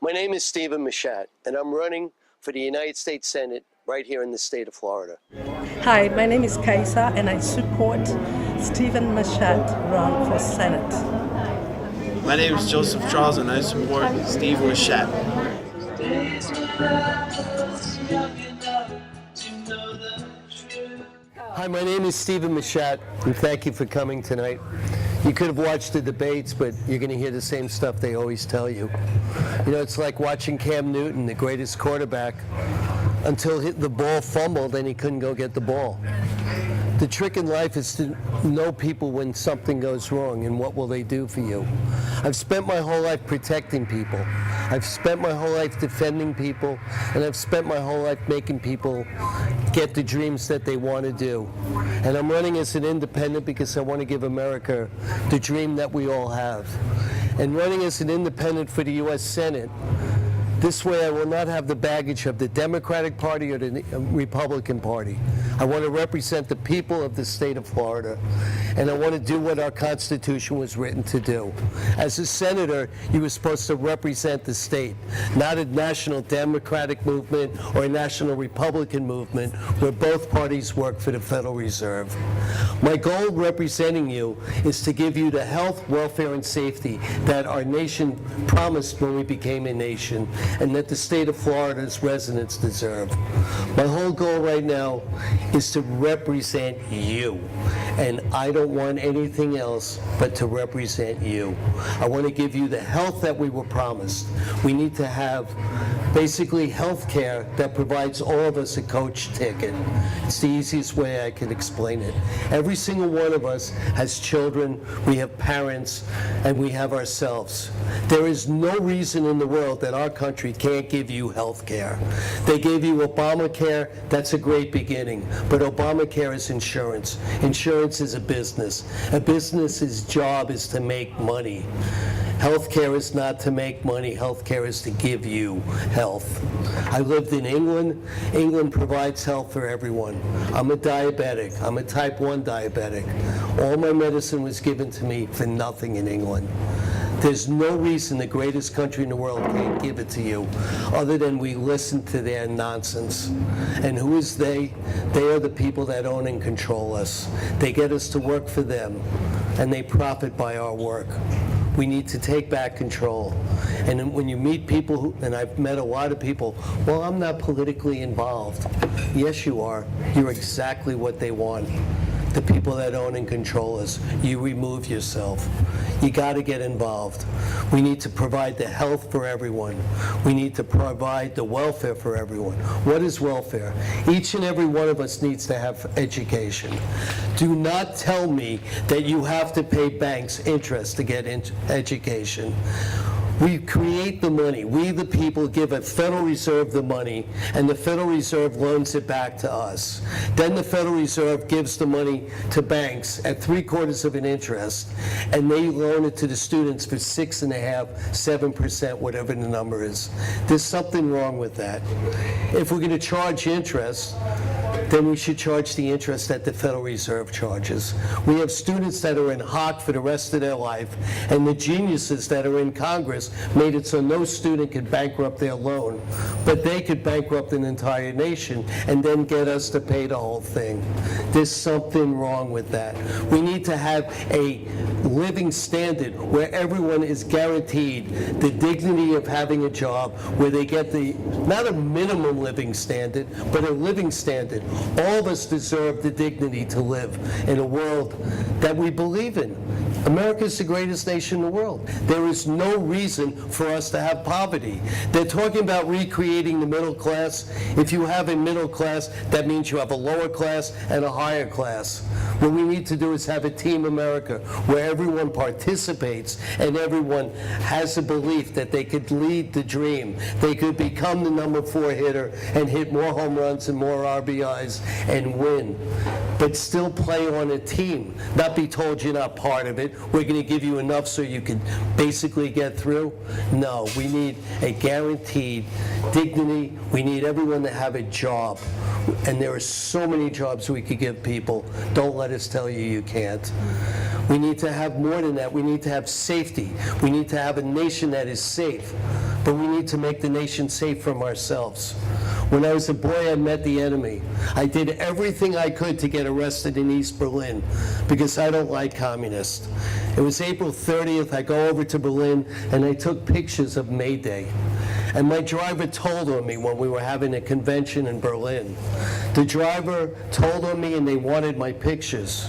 My name is Stephen Machat, and I'm running for the United States Senate right here in the state of Florida. Hi, my name is Kaisa, and I support Stephen Machat run for Senate. My name is Joseph Charles, and I support Steve Machat. Hi, my name is Stephen Machat, and thank you for coming tonight. You could have watched the debates, but you're going to hear the same stuff they always tell you. You know, it's like watching Cam Newton, the greatest quarterback, until the ball fumbled and he couldn't go get the ball. The trick in life is to know people when something goes wrong and what will they do for you. I've spent my whole life protecting people. I've spent my whole life defending people, and I've spent my whole life making people get the dreams that they want to do. And I'm running as an independent because I want to give America the dream that we all have. And running as an independent for the U.S. Senate, this way I will not have the baggage of the Democratic Party or the Republican Party. I want to represent the people of the state of Florida, and I want to do what our Constitution was written to do. As a senator, you were supposed to represent the state, not a national Democratic movement or a national Republican movement where both parties work for the Federal Reserve. My goal representing you is to give you the health, welfare, and safety that our nation promised when we became a nation, and that the state of Florida's residents deserve. My whole goal right now is to represent you, and I don't want anything else but to represent you. I want to give you the health that we were promised. We need to have basically health care that provides all of us a coach ticket. It's the easiest way I can explain it. Every single one of us has children, we have parents, and we have ourselves. There is no reason in the world that our country can't give you health care. They gave you Obamacare, that's a great beginning, but Obamacare is insurance. Insurance is a business. A business's job is to make money. Healthcare is not to make money. Healthcare is to give you health. I lived in England. England provides health for everyone. I'm a diabetic. I'm a type 1 diabetic. All my medicine was given to me for nothing in England. There's no reason the greatest country in the world can't give it to you other than we listen to their nonsense. And who is they? They are the people that own and control us. They get us to work for them, and they profit by our work. We need to take back control. And when you meet people, and I've met a lot of people, well, I'm not politically involved. Yes, you are. You're exactly what they want. The people that own and control us. You remove yourself. You got to get involved. We need to provide the health for everyone. We need to provide the welfare for everyone. What is welfare? Each and every one of us needs to have education. Do not tell me that you have to pay banks interest to get education. We create the money. We, the people, give a Federal Reserve the money, and the Federal Reserve loans it back to us. Then the Federal Reserve gives the money to banks at 3/4 of an interest, and they loan it to the students for 6.5%, 7%, whatever the number is. There's something wrong with that. If we're going to charge interest, then we should charge the interest that the Federal Reserve charges. We have students that are in hock for the rest of their life, and the geniuses that are in Congress made it so no student could bankrupt their loan, but they could bankrupt an entire nation and then get us to pay the whole thing. There's something wrong with that. We need to have a living standard where everyone is guaranteed the dignity of having a job, where they get not a minimum living standard, but a living standard. All of us deserve the dignity to live in a world that we believe in. America is the greatest nation in the world. There is no reason for us to have poverty. They're talking about recreating the middle class. If you have a middle class, that means you have a lower class and a higher class. What we need to do is have a Team America where everyone participates and everyone has a belief that they could lead the dream. They could become the number 4 hitter and hit more home runs and more RBIs and win, but still play on a team, not be told you're not part of it. We're going to give you enough so you can basically get through. No, we need a guaranteed dignity. We need everyone to have a job. And there are so many jobs we could give people. Don't let us tell you you can't. We need to have more than that. We need to have safety. We need to have a nation that is safe. but we need to make the nation safe from ourselves. When I was a boy, I met the enemy. I did everything I could to get arrested in East Berlin because I don't like communists. It was April 30th. I go over to Berlin, and I took pictures of May Day. And my driver told on me when we were having a convention in Berlin. The driver told on me, and they wanted my pictures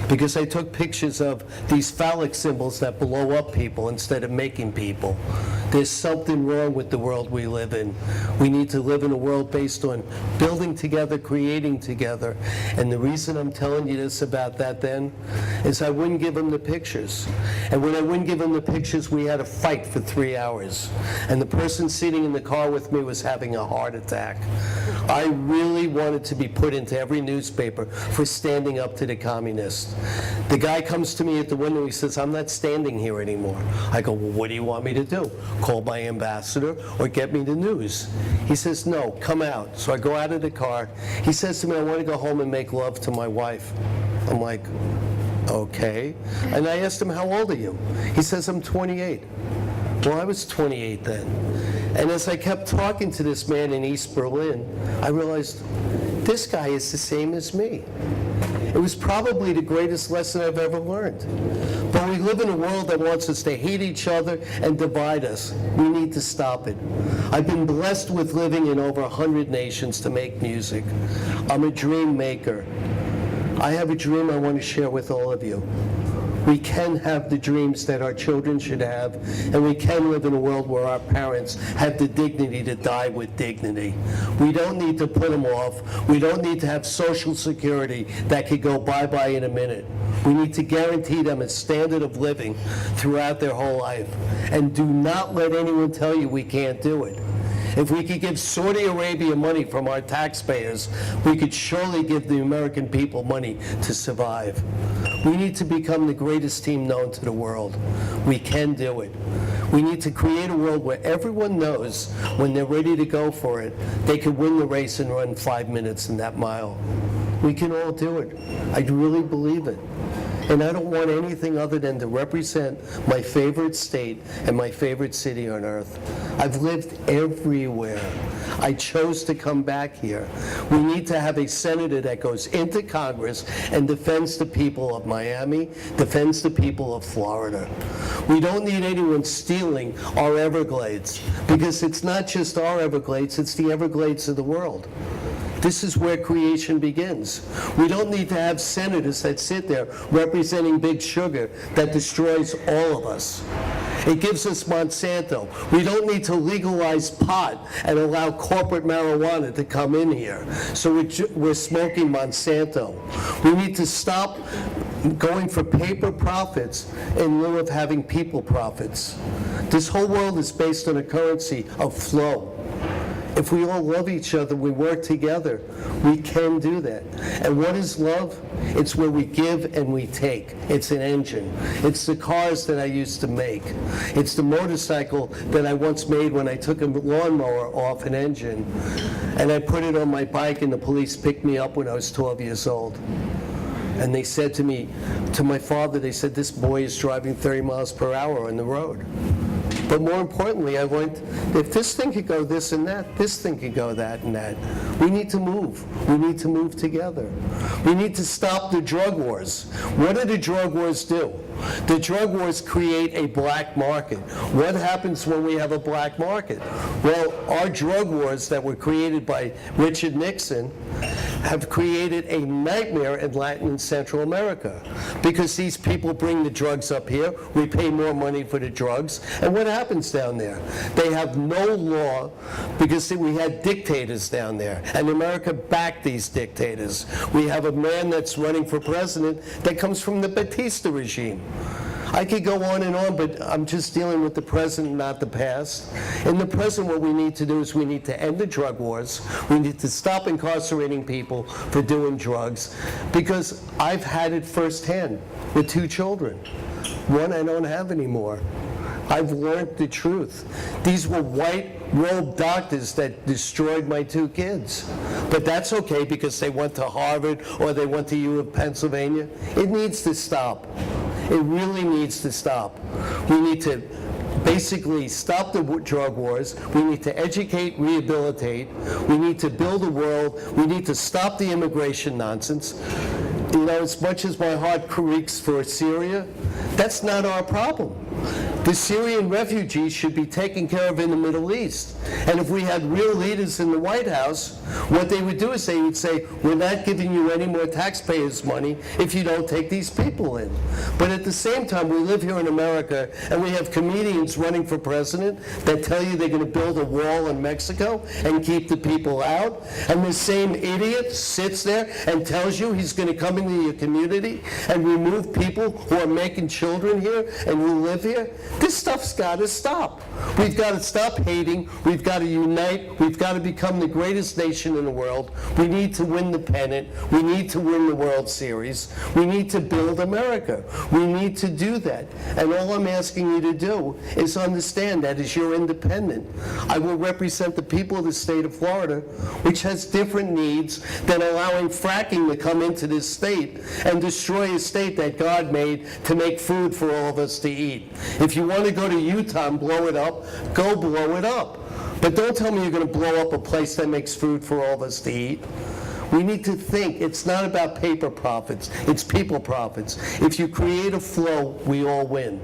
because I took pictures of these phallic symbols that blow up people instead of making people. There's something wrong with the world we live in. We need to live in a world based on building together, creating together. And the reason I'm telling you this about that then is I wouldn't give them the pictures. And when I wouldn't give them the pictures, we had a fight for 3 hours. And the person sitting in the car with me was having a heart attack. I really wanted to be put into every newspaper for standing up to the communists. The guy comes to me at the window, he says, "I'm not standing here anymore." I go, "Well, what do you want me to do? Call my ambassador or get me the news?" He says, "No, come out." So I go out of the car. He says to me, "I want to go home and make love to my wife." I'm like, okay. And I asked him, "How old are you?" He says, "I'm 28. Well, I was 28 then. And as I kept talking to this man in East Berlin, I realized this guy is the same as me. It was probably the greatest lesson I've ever learned. But we live in a world that wants us to hate each other and divide us. We need to stop it. I've been blessed with living in over 100 nations to make music. I'm a dream maker. I have a dream I want to share with all of you. We can have the dreams that our children should have, and we can live in a world where our parents have the dignity to die with dignity. We don't need to put them off. We don't need to have Social Security that could go bye-bye in a minute. We need to guarantee them a standard of living throughout their whole life. And do not let anyone tell you we can't do it. If we could give Saudi Arabia money from our taxpayers, we could surely give the American people money to survive. We need to become the greatest team known to the world. We can do it. We need to create a world where everyone knows when they're ready to go for it, they can win the race and run 5 minutes in that mile. We can all do it. I really believe it. And I don't want anything other than to represent my favorite state and my favorite city on earth. I've lived everywhere. I chose to come back here. We need to have a senator that goes into Congress and defends the people of Miami, defends the people of Florida. We don't need anyone stealing our Everglades, because it's not just our Everglades, it's the Everglades of the world. This is where creation begins. We don't need to have senators that sit there representing big sugar that destroys all of us. It gives us Monsanto. We don't need to legalize pot and allow corporate marijuana to come in here. So we're smoking Monsanto. We need to stop going for paper profits in lieu of having people profits. This whole world is based on a currency of flow. If we all love each other, we work together, we can do that. And what is love? It's where we give and we take. It's an engine. It's the cars that I used to make. It's the motorcycle that I once made when I took a lawnmower off an engine. And I put it on my bike, and the police picked me up when I was 12 years old. And they said to me, to my father, they said, "This boy is driving 30 miles per hour on the road." But more importantly, I went, if this thing could go this and that, this thing could go that and that. We need to move. We need to move together. We need to stop the drug wars. What do the drug wars do? The drug wars create a black market. What happens when we have a black market? Well, our drug wars that were created by Richard Nixon have created a nightmare in Latin and Central America, because these people bring the drugs up here, we pay more money for the drugs, and what happens down there? They have no law, because we had dictators down there, and America backed these dictators. We have a man that's running for president that comes from the Batista regime. I could go on, but I'm just dealing with the present, not the past. In the present, what we need to do is we need to end the drug wars. We need to stop incarcerating people for doing drugs, because I've had it firsthand with 2 children. One I don't have anymore. I've learned the truth. These were white-robed doctors that destroyed my 2 kids. But that's okay, because they went to Harvard or they went to U of Pennsylvania. It needs to stop. It really needs to stop. We need to basically stop the drug wars. We need to educate, rehabilitate. We need to build a world. We need to stop the immigration nonsense. You know, as much as my heart creaks for Syria, that's not our problem. The Syrian refugees should be taken care of in the Middle East. And if we had real leaders in the White House, what they would do is they would say, we're not giving you any more taxpayers' money if you don't take these people in. But at the same time, we live here in America, and we have comedians running for president that tell you they're going to build a wall in Mexico and keep the people out. And the same idiot sits there and tells you he's going to come into your community and remove people who are making children here and who live here. This stuff's got to stop. We've got to stop hating. We've got to unite. We've got to become the greatest nation in the world. We need to win the pennant. We need to win the World Series. We need to build America. We need to do that. And all I'm asking you to do is understand that as you're independent, I will represent the people of the state of Florida, which has different needs than allowing fracking to come into this state and destroy a state that God made to make food for all of us to eat. If you want to go to Utah and blow it up, go blow it up. But don't tell me you're going to blow up a place that makes food for all of us to eat. We need to think. It's not about paper profits. It's people profits. If you create a flow, we all win.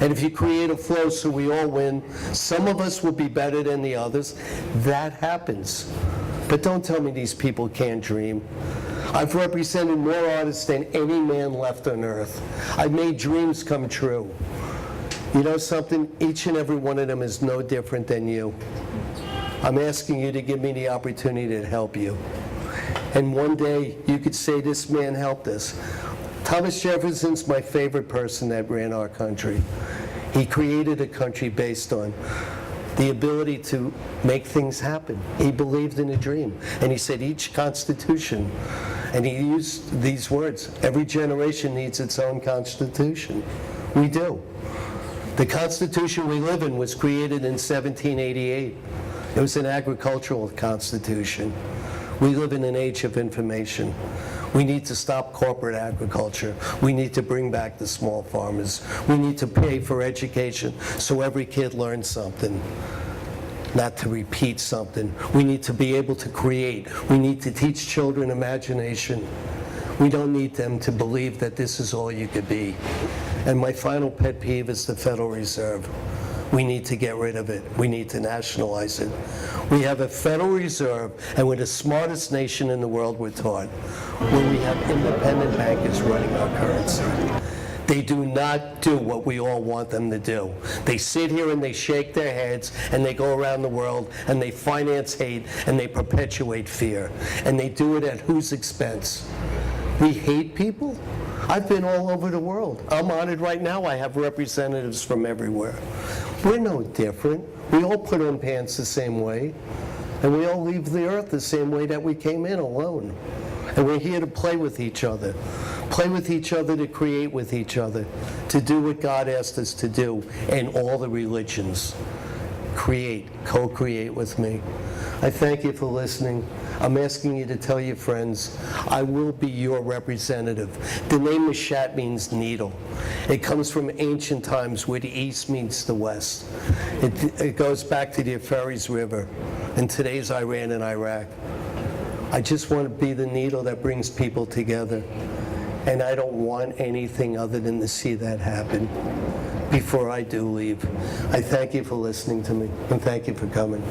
And if you create a flow so we all win, some of us will be better than the others. That happens. But don't tell me these people can't dream. I've represented more artists than any man left on earth. I've made dreams come true. You know something? Each and every one of them is no different than you. I'm asking you to give me the opportunity to help you. And one day you could say, this man helped us. Thomas Jefferson's my favorite person that ran our country. He created a country based on the ability to make things happen. He believed in a dream. And he said each constitution, and he used these words, every generation needs its own constitution. We do. The Constitution we live in was created in 1788. It was an agricultural constitution. We live in an age of information. We need to stop corporate agriculture. We need to bring back the small farmers. We need to pay for education so every kid learns something, not to repeat something. We need to be able to create. We need to teach children imagination. We don't need them to believe that this is all you could be. And my final pet peeve is the Federal Reserve. We need to get rid of it. We need to nationalize it. We have a Federal Reserve, and we're the smartest nation in the world, we're taught, where we have independent bankers running our currency. They do not do what we all want them to do. They sit here and they shake their heads, and they go around the world, and they finance hate, and they perpetuate fear. And they do it at whose expense? We hate people? I've been all over the world. I'm honored right now. I have representatives from everywhere. We're no different. We all put on pants the same way, and we all leave the earth the same way that we came in, alone. And we're here to play with each other. Play with each other, to create with each other, to do what God asked us to do in all the religions. Create, co-create with me. I thank you for listening. I'm asking you to tell your friends, I will be your representative. The name Machat means needle. It comes from ancient times where the east meets the west. It goes back to the Euphrates River in today's Iran and Iraq. I just want to be the needle that brings people together. And I don't want anything other than to see that happen before I do leave. I thank you for listening to me, and thank you for coming.